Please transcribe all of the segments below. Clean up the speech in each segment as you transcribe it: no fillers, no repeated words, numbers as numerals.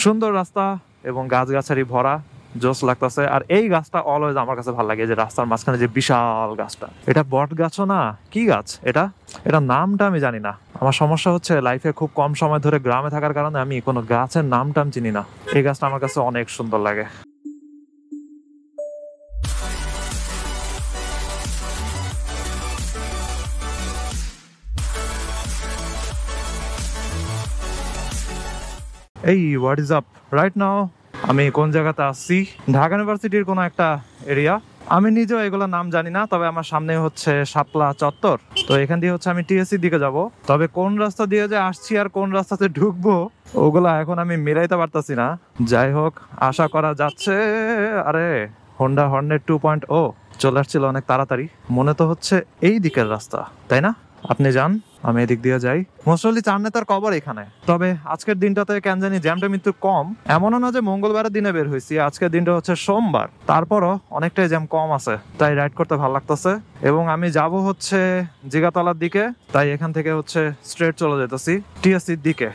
সুন্দর রাস্তা এবং গাছগাছালি ভরা, জোস লাগতেছে। আর এই গাছটা অলওয়েজ আমার কাছে ভালো লাগে, যে রাস্তার মাঝখানে যে বিশাল গাছটা, এটা বট গাছও না, কি গাছ এটা, এটা নামটা আমি জানি না। আমার সমস্যা হচ্ছে লাইফে খুব কম সময় ধরে গ্রামে থাকার কারণে আমি কোনো গাছের নামটা চিনি না। এই গাছটা আমার কাছে অনেক সুন্দর লাগে। এই what is up right now, আমি কোন জায়গাতে আসছি? ঢাকা ইউনিভার্সিটির কোনো একটা এরিয়া। আমি নিজেও এগুলোর নাম জানি না, তবে আমার সামনে হচ্ছে শাপলা চত্বর। তো এখান দিয়ে হচ্ছে আমি টিএসসি দিকে যাব। তবে কোন রাস্তা দিয়ে যে আসছি আর কোন রাস্তাতে ঢুকবো ওগুলা এখন আমি মিলাইতে পারতাছি না। যাই হোক, আশা করা যাচ্ছে। আরে হোন্ডা হর্নেট 2.0 চলে আসছিল অনেক তাড়াতাড়ি। মনে তো হচ্ছে এই দিকের রাস্তা, তাই না? আপনি যান, আমি এদিক দিয়ে যাই। মোস্টলি চার নেতার কবর এখানে। তবে আজকের দিনটাতে কেন জানি জ্যামটা কিন্তু কম। এমনও না যে মঙ্গলবারের দিনে বের হয়েছি, আজকের দিনটা হচ্ছে সোমবার, তারপরও অনেকটাই জ্যাম কম আছে, তাই রাইড করতে ভালো লাগতেছে। এবং আমি যাব হচ্ছে জিগাতলার দিকে, তাই এখান থেকে হচ্ছে স্ট্রেট চলে যেতেছি টিএসসির দিকে।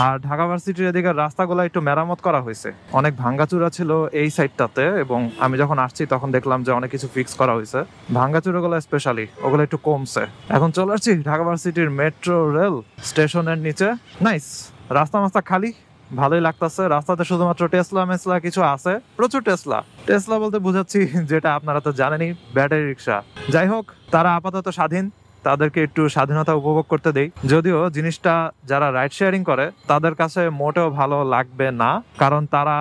আর ঢাকা ভার্সিটির এদিকে রাস্তাগুলো একটু মেরামত করা হয়েছে, অনেক ভাঙ্গাচুরা ছিল এই সাইডটাতে, এবং আমি যখন আসছি তখন দেখলাম যে অনেক কিছু ফিক্স করা হয়েছে। ভাঙ্গাচুরাগুলো স্পেশালি ওগুলো একটু কমছে। এখন চলে আসছি ঢাকা ভার্সিটির মেট্রো রেল স্টেশনের নিচে। নাইস, রাস্তা মাস্তা খালি, ভালোই লাগতেছে। রাস্তাতে শুধুমাত্র টেসলা কিছু আছে, প্রচুর টেসলা বলতে বুঝাচ্ছি যেটা আপনারা তো জানেনই, ব্যাটারি রিক্সা। যাই হোক, তারা আপাতত স্বাধীন, তাদেরকে একটু স্বাধীনতা উপভোগ করতে দেই। যদিও জিনিসটা যারা রাইড শেয়ারিং করে তাদের কাছে মোটেও ভালো লাগবে না, কারণ তারা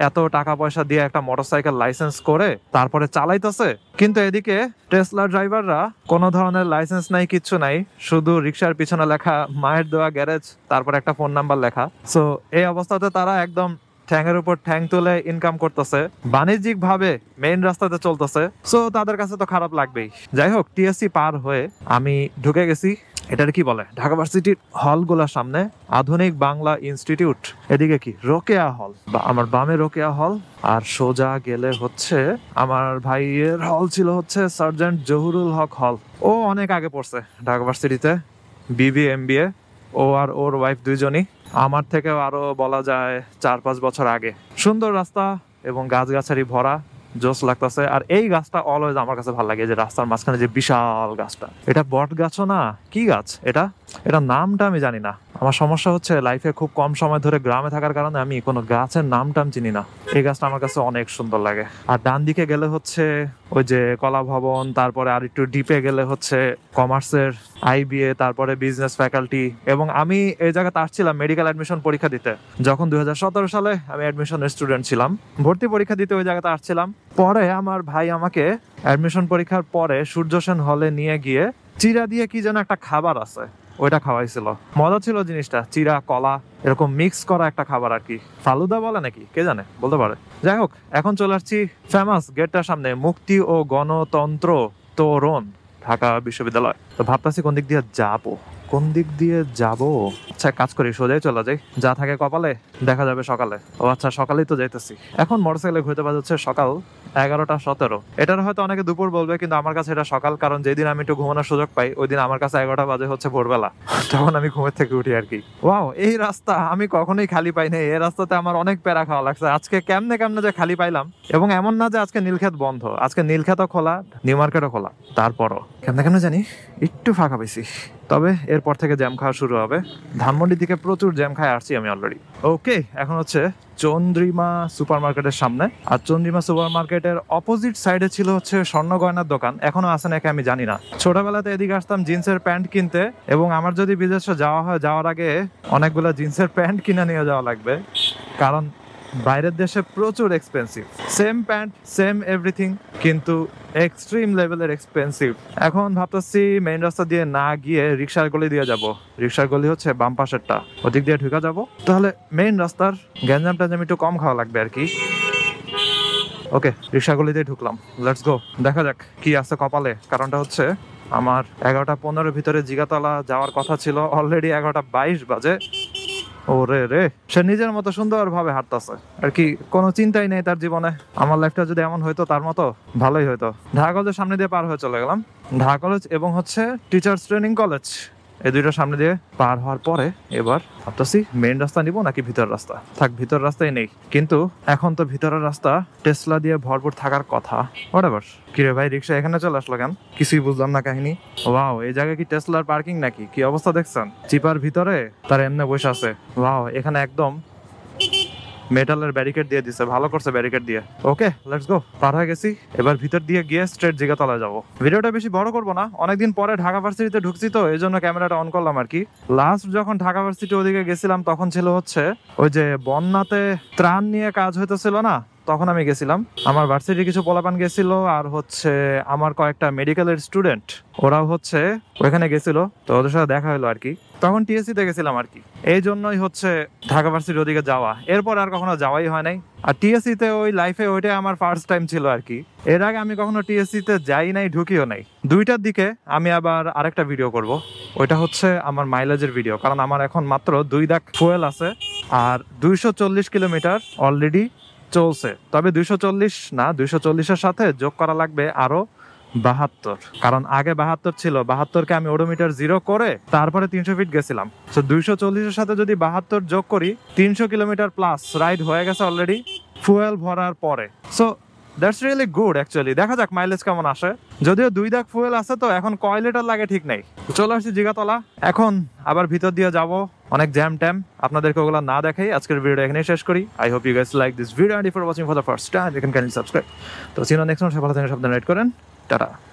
এত টাকা পয়সা দিয়ে একটা মোটরসাইকেল লাইসেন্স করে তারপরে চালাইতেছে, কিন্তু এদিকে টেসলা ড্রাইভাররা কোনো ধরনের লাইসেন্স নাই, কিচ্ছু নাই, শুধু রিক্সার পিছনে লেখা মায়ের দেওয়া গ্যারেজ, তারপর একটা ফোন নাম্বার লেখা। সো এই অবস্থাতে তারা একদম ঠ্যাংয়ের উপর ঠ্যাং তুলে ইনকাম করতেছে, বাণিজ্যিক ভাবে মেইন রাস্তাতে চলতেছে। সো তাদের কাছে তো খারাপ লাগবেই। যাই হোক, টিএসসি পার হয়ে আমি ঢুকে গেছি, এটার কি বলে, ঢাকা ভার্সিটির হলগুলোর সামনে, আধুনিক বাংলা ইনস্টিটিউট, এদিকে কি রোকেয়া হল, বা আমার বামে রোকেয়া হল, আর সোজা গেলে হচ্ছে আমার ভাইয়ের হল ছিল হচ্ছে সার্জেন্ট জহুরুল হক হল। ও অনেক আগে পড়ছে ঢাকা ভার্সিটিতে, বিবি এমবিএ। ও আর ওর ওয়াইফ দুইজনই আমার থেকেও আরো বলা যায় 4-5 বছর আগে। সুন্দর রাস্তা এবং গাছগাছালি ভরা, জোস লাগতেছে। আর এই গাছটা অলওয়েজ আমার কাছে ভালো লাগে, যে রাস্তার মাঝখানে যে বিশাল গাছটা, এটা বট গাছও না, কি গাছ এটা, এটা নামটা আমি জানি না। আমার সমস্যা হচ্ছে লাইফে খুব কম সময় ধরে গ্রামে থাকার কারণে আমি কোনো গাছের নামটা চিনি না। এই গাছটা আমার কাছে অনেক সুন্দর লাগে। আর ডান দিকে গেলে হচ্ছে ওই যে কলা ভবন, তারপরে আর একটু ডিপে গেলে হচ্ছে কমার্সের আইবিএ, তারপরে বিজনেস ফ্যাকাল্টি। এবং আমি এই জায়গাতে আসছিলাম মেডিকেল অ্যাডমিশন পরীক্ষা দিতে, যখন 2017 সালে আমি অ্যাডমিশনের স্টুডেন্ট ছিলাম, ভর্তি পরীক্ষা দিতে ওই জায়গাতে আসছিলাম। পরে আমার ভাই আমাকে অ্যাডমিশন পরীক্ষার পরে সূর্য সেন হলে নিয়ে গিয়ে চিরা দিয়ে কি যেন একটা খাবার আছে, ওইটা খাওয়াইছিল। মজা ছিল জিনিসটা, চিরা কলা এরকম মিক্স করা একটা খাবার আর কি, ফালুদা বলে নাকি কে জানে, বলতে পারে। যাই হোক, এখন চলে আসছি ফেমাস গেটটার সামনে, মুক্তি ও গণতন্ত্র তোরণ ঢাকা বিশ্ববিদ্যালয়। তো ভাবতেছি কোন দিক দিয়ে যাবো। আচ্ছা, কাজ করি, সোজাই চলে যাই, যা থাকে কপালে দেখা যাবে সকালে। ও আচ্ছা, সকালেই তো যাইতেছি। এখন মোটরসাইকেলে ঘুরতে বাজাচ্ছে সকাল 11:17। এটার হয়তো অনেকে দুপুর বলবে, কিন্তু আমার কাছে এটা সকাল, কারণ যেদিন আমি একটু ঘুমানোর সুযোগ পাই ওই দিন আমার কাছে 11টা বাজে হচ্ছে ভোরবেলা, তখন আমি ঘুমের থেকে উঠি আর কি। ওয়াও, এই রাস্তা আমি কখনোই খালি পাই না। এই রাস্তাতে আমার অনেক প্যারা খাওয়া লাগছে আজকে, কেমনে যে খালি পাইলাম। এবং এমন না যে আজকে নীলক্ষেত বন্ধ, আজকে নীলক্ষেতও খোলা, নিউ মার্কেটও খোলা, তারপরও কেমনে জানি একটু ফাঁকা পেয়েছি। তবে এরপর থেকে জ্যাম খাওয়া শুরু হবে। ধানমন্ডির দিকে প্রচুর জ্যাম খায় আসছি আমি অলরেডি। ওকে, এখন হচ্ছে চন্দ্রিমা সুপার মার্কেটের সামনে। আর চন্দ্রিমা সুপার মার্কেটের অপোজিট সাইডে ছিল হচ্ছে স্বর্ণ গয়নার দোকান, এখনো আছে নাকি আমি জানি না। ছোটবেলাতে এদিকে আসতাম জিন্সের প্যান্ট কিনতে, এবং আমার যদি বিদেশে যাওয়া হয়, যাওয়ার আগে অনেকগুলো জিন্সের প্যান্ট কিনে নিয়ে যাওয়া লাগবে, কারণ বাইরের দেশে প্রচুর expensive. Same pant, same everything, কিন্তু এক্সট্রিম লেভেলের এক্সপেন্সিভ। এখন ভাবতেছি মেইন রাস্তা দিয়ে না গিয়ে রিক্সার গলি দিয়ে যাব। রিক্সার গলি হচ্ছে বাম পাশেরটা, ওদিক দিয়ে ঢুকে যাব, তাহলে মেইন রাস্তার গ্যাঞ্জাম ট্যাঞ্জাম একটু কম খাওয়া লাগবে আর কি। ওকে, রিক্সা গলিতে ঢুকলাম, লেটস গো। দেখা যাক কি আছে কপালে। কারণটা হচ্ছে আমার 11:15 ভিতরে জিগাতলা যাওয়ার কথা ছিল, অলরেডি 11:22 বাজে। ওরে রে, সে নিজের মতো সুন্দর ভাবে হাঁটতেছে আর কি, কোনো চিন্তাই নেই তার জীবনে। আমার লাইফটা যদি এমন হইতো তার মতো, ভালোই হইতো। ঢাকা কলেজের সামনে দিয়ে পার হয়ে চলে গেলাম। ঢাকা কলেজ এবং হচ্ছে টিচার্স ট্রেনিং কলেজ, এই দুইটা সামনে দিয়ে পার হওয়ার পরে এবার ভাবতেছি মেইন রাস্তা নিব নাকি ভিতর রাস্তা। থাক, ভিতর রাস্তায় নেই, কিন্তু এখন তো ভিতরের রাস্তা টেসলা দিয়ে ভরপুর থাকার কথা। হোয়াটএভার। কিরে ভাই, রিক্সা এখানে চলে আসলো কেন? কিছুই বুঝলাম না কাহিনী। ওয়াও, এই জায়গায় কি টেসলার পার্কিং নাকি? কি অবস্থা দেখছেন? চিপার ভিতরে তার এমনি বসে আছে। ওয়াও, এখানে একদম মেটালের ব্যারিকেড দিয়ে দিছে, ভালো করছে ব্যারিকেড দিয়ে। ওকে, লেটস গো। পার হয়ে গেছি, এবার ভিতর দিয়ে গিয়ে স্ট্রেট জিগাতলায় যাবো। ভিডিওটা বেশি বড় করবো না, অনেকদিন পরে ঢাকা ভার্সিটিতে ঢুকছি তো এই জন্য ক্যামেরাটা অন করলাম আর কি। লাস্ট যখন ঢাকা ভার্সিটি ওদিকে গেছিলাম তখন ছিল হচ্ছে ওই যে বন্যাতে ত্রাণ নিয়ে কাজ হইতেছিল না, তখন আমি গেছিলাম। আমার ভার্সিটির কিছু পোলাপান গেছিল, আর হচ্ছে আমার কয়েকটা মেডিকেলের স্টুডেন্ট, ওরাও হচ্ছে ওইখানে গেছিল, তো ওদের সাথে দেখা হলো আর কি। তখন টিএসসি তে গেছিলাম আর কি, এই জন্যই হচ্ছে ঢাকা ভার্সিটির ওদিকে যাওয়া। এরপর আর কখনো যাওয়াই হয় নাই। আর টিএসসি তে ওই লাইফে ওইটাই আমার ফার্স্ট টাইম ছিল আর কি। এর আগে আমি কখনো টিএসসি তে যাই নাই, ঢুকিও নাই। 2টার দিকে আমি আবার আরেকটা ভিডিও করব, ওইটা হচ্ছে আমার মাইলেজের ভিডিও, কারণ আমার এখন মাত্র 2 দাগ ফুয়েল আছে আর 240 কিলোমিটার অলরেডি চলছে। তবে 240 না, 240-এর সাথে যোগ করা লাগবে আরো 72, কারণ আগে 72 ছিল। 72-কে আমি ওডোমিটার 0 করে তারপরে 300 ফিট গেছিলাম। সো 240-এর সাথে যদি 72 যোগ করি, 300 কিলোমিটার প্লাস রাইড হয়ে গেছে অলরেডি ফুয়েল ভরার পরে। So that's really good actually. দেখা যাক মাইলেজ কেমন আসে। যদিও 2 দাগ ফুয়েল আছে, তো এখন কয় লিটার লাগে ঠিক নেই। চলে আসছি জিগাতলা, এখন আবার ভিতর দিয়ে যাব। অনেক জ্যাম ট্যাম, আপনাদেরকে ওগুলো না দেখাই আজকের ভিডিওটা এখানেই শেষ করি। I hope you guys like this video, and if you are watching for the first time you can kindly subscribe. তো সিনো নেক্সট টাইম, সবাই ভালো থাকেন, সাবধানে রাইড করেন, টাটা।